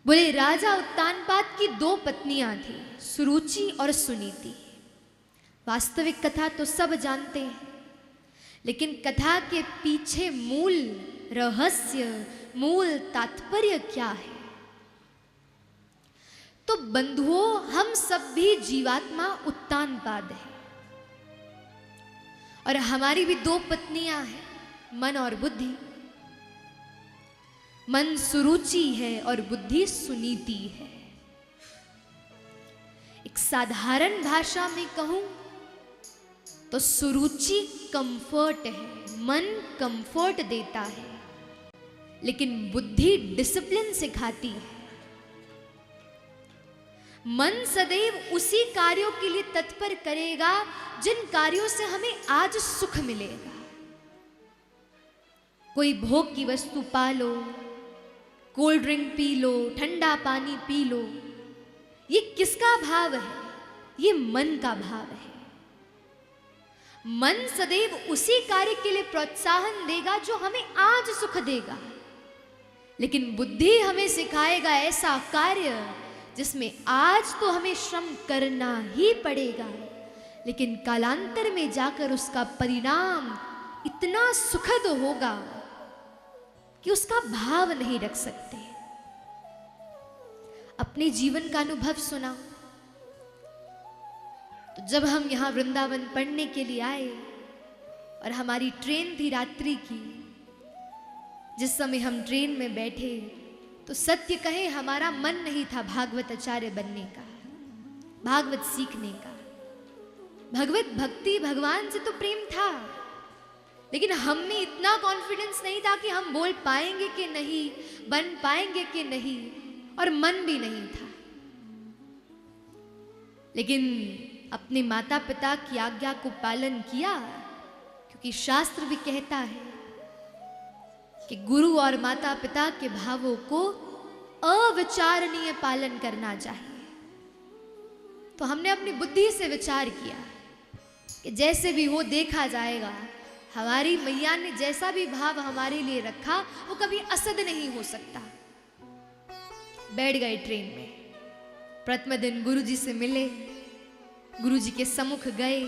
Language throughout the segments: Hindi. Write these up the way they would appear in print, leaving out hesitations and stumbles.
बोले राजा उत्तानपाद की दो पत्नियां थी, सुरुचि और सुनीति। वास्तविक कथा तो सब जानते हैं, लेकिन कथा के पीछे मूल रहस्य, मूल तात्पर्य क्या है? तो बंधुओं, हम सब भी जीवात्मा उत्तानपाद है और हमारी भी दो पत्नियां हैं, मन और बुद्धि। मन सुरुचि है और बुद्धि सुनीति है। एक साधारण भाषा में कहूं तो सुरुचि कंफर्ट है, मन कंफर्ट देता है, लेकिन बुद्धि डिसिप्लिन सिखाती है। मन सदैव उसी कार्यों के लिए तत्पर करेगा जिन कार्यों से हमें आज सुख मिलेगा। कोई भोग की वस्तु पालो, कोल्ड ड्रिंक पी लो, ठंडा पानी पी लो, ये किसका भाव है? ये मन का भाव है। मन सदैव उसी कार्य के लिए प्रोत्साहन देगा जो हमें आज सुख देगा, लेकिन बुद्धि हमें सिखाएगा ऐसा कार्य जिसमें आज तो हमें श्रम करना ही पड़ेगा, लेकिन कालांतर में जाकर उसका परिणाम इतना सुखद होगा कि उसका भाव नहीं रख सकते। अपने जीवन का अनुभव सुना। तो जब हम यहां वृंदावन पढ़ने के लिए आए और हमारी ट्रेन थी रात्रि की, जिस समय हम ट्रेन में बैठे तो सत्य कहे हमारा मन नहीं था भागवत आचार्य बनने का, भागवत सीखने का। भगवत भक्ति, भगवान से तो प्रेम था, लेकिन हम में इतना कॉन्फिडेंस नहीं था कि हम बोल पाएंगे कि नहीं, बन पाएंगे कि नहीं, और मन भी नहीं था। लेकिन अपने माता पिता की आज्ञा को पालन किया, क्योंकि शास्त्र भी कहता है कि गुरु और माता पिता के भावों को अविचारणीय पालन करना चाहिए। तो हमने अपनी बुद्धि से विचार किया कि जैसे भी हो देखा जाएगा, हमारी मैया ने जैसा भी भाव हमारे लिए रखा वो कभी असद नहीं हो सकता। बैठ गए ट्रेन में। प्रथम दिन गुरुजी से मिले, गुरुजी के सम्मुख गए,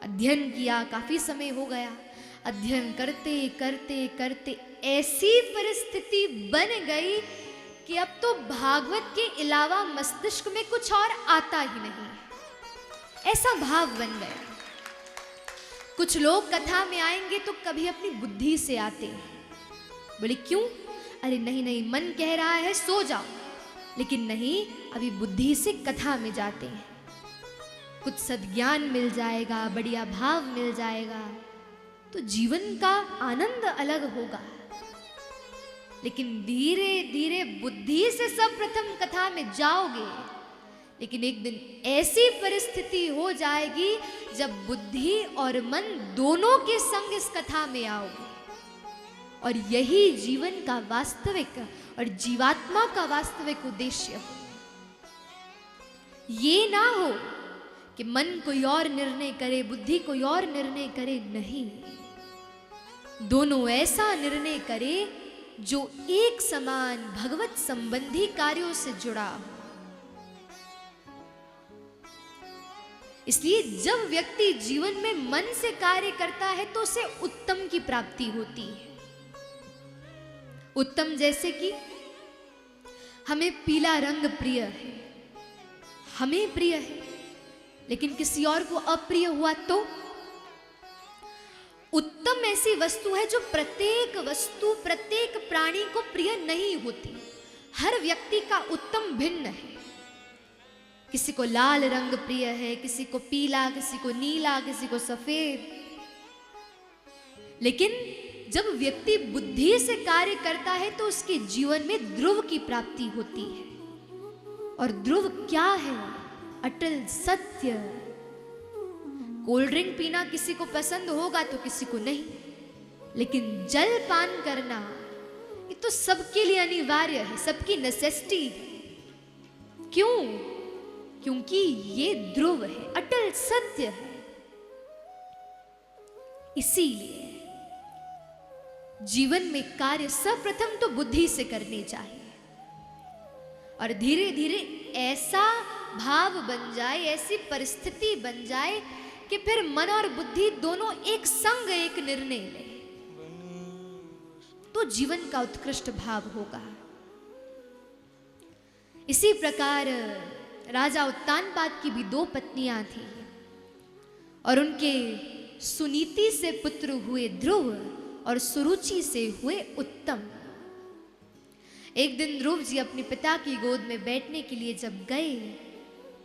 अध्ययन किया। काफी समय हो गया। अध्ययन करते करते करते ऐसी परिस्थिति बन गई कि अब तो भागवत के अलावा मस्तिष्क में कुछ और आता ही नहीं। ऐसा भाव बन गया। कुछ लोग कथा में आएंगे तो कभी अपनी बुद्धि से आते हैं। बोले क्यों? अरे नहीं नहीं, मन कह रहा है सो जाओ, लेकिन नहीं, अभी बुद्धि से कथा में जाते हैं। कुछ सद्ज्ञान मिल जाएगा, बढ़िया भाव मिल जाएगा, तो जीवन का आनंद अलग होगा। लेकिन धीरे धीरे बुद्धि से सब प्रथम कथा में जाओगे, लेकिन एक दिन ऐसी परिस्थिति हो जाएगी जब बुद्धि और मन दोनों के संग इस कथा में आओगे। और यही जीवन का वास्तविक और जीवात्मा का वास्तविक उद्देश्य हो। ये ना हो कि मन कोई और निर्णय करे, बुद्धि कोई और निर्णय करे, नहीं। दोनों ऐसा निर्णय करे जो एक समान भगवत संबंधी कार्यों से जुड़ा हो। इसलिए जब व्यक्ति जीवन में मन से कार्य करता है तो उसे उत्तम की प्राप्ति होती है। उत्तम जैसे कि हमें पीला रंग प्रिय है, हमें प्रिय है, लेकिन किसी और को अप्रिय हुआ तो उत्तम ऐसी वस्तु है जो प्रत्येक वस्तु, प्रत्येक प्राणी को प्रिय नहीं होती। हर व्यक्ति का उत्तम भिन्न है। किसी को लाल रंग प्रिय है, किसी को पीला, किसी को नीला, किसी को सफेद। लेकिन जब व्यक्ति बुद्धि से कार्य करता है तो उसके जीवन में ध्रुव की प्राप्ति होती है। और ध्रुव क्या है? अटल सत्य। कोल्ड ड्रिंक पीना किसी को पसंद होगा तो किसी को नहीं, लेकिन जल पान करना ये तो सबके लिए अनिवार्य है, सबकी नेसेसिटी है। क्यों? क्योंकि ये ध्रुव है, अटल सत्य है। इसीलिए जीवन में कार्य सर्वप्रथम तो बुद्धि से करने चाहिए। और धीरे धीरे ऐसा भाव बन जाए, ऐसी परिस्थिति बन जाए कि फिर मन और बुद्धि दोनों एक संग एक निर्णय ले, तो जीवन का उत्कृष्ट भाव होगा। इसी प्रकार राजा उत्तानपाद की भी 2 पत्नियां थी और उनके सुनीति से पुत्र हुए ध्रुव और सुरुचि से हुए उत्तम। एक दिन ध्रुव जी अपने पिता की गोद में बैठने के लिए जब गए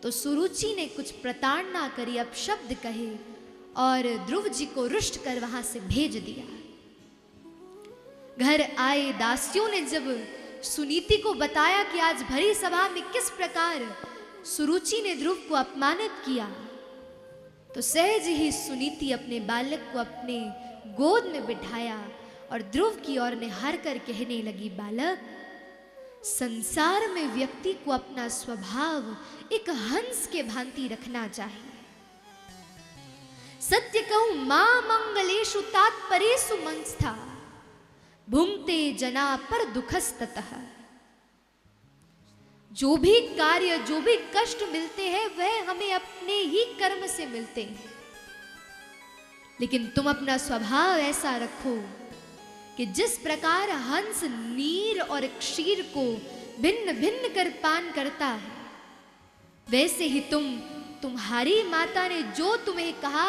तो सुरुचि ने कुछ प्रताड़ना करी, अपशब्द कहे और ध्रुव जी को रुष्ट कर वहां से भेज दिया। घर आए दासियों ने जब सुनीति को बताया कि आज भरी सभा में किस प्रकार सुरुचि ने ध्रुव को अपमानित किया, तो सहज ही सुनीति अपने बालक को अपने गोद में बिठाया और ध्रुव की ओर निहार कर कहने लगी, बालक, संसार में व्यक्ति को अपना स्वभाव एक हंस के भांति रखना चाहिए। सत्य कहूं मां मंगलेषु तात्परेषु मंस्था भुंक्ते जना पर दुखस्ततः। जो भी कार्य, जो भी कष्ट मिलते हैं वह हमें अपने ही कर्म से मिलते हैं, लेकिन तुम अपना स्वभाव ऐसा रखो कि जिस प्रकार हंस नीर और क्षीर को भिन्न भिन्न कर पान करता है, वैसे ही तुम्हारी माता ने जो तुम्हें कहा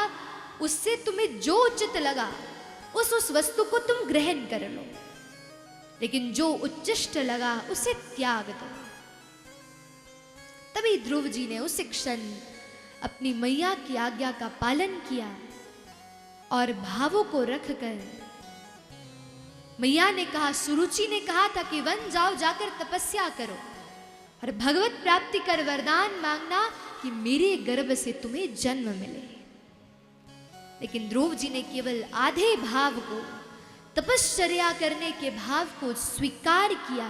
उससे तुम्हें जो उचित लगा उस वस्तु को तुम ग्रहण कर लो, लेकिन जो उच्चिष्ट लगा उसे त्याग दो। तभी ध्रुव जी ने उस क्षण अपनी मैया की आज्ञा का पालन किया और भावों को रखकर मैया ने कहा, सुरुचि ने कहा था कि वन जाओ, जाकर तपस्या करो और भगवत प्राप्ति कर वरदान मांगना कि मेरे गर्भ से तुम्हें जन्म मिले। लेकिन ध्रुव जी ने केवल आधे भाव को, तपश्चर्या करने के भाव को स्वीकार किया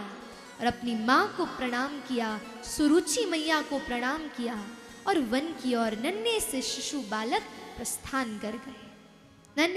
और अपनी मां को प्रणाम किया, सुरुचि मैया को प्रणाम किया और वन की ओर नन्हे से शिशु बालक प्रस्थान कर गए।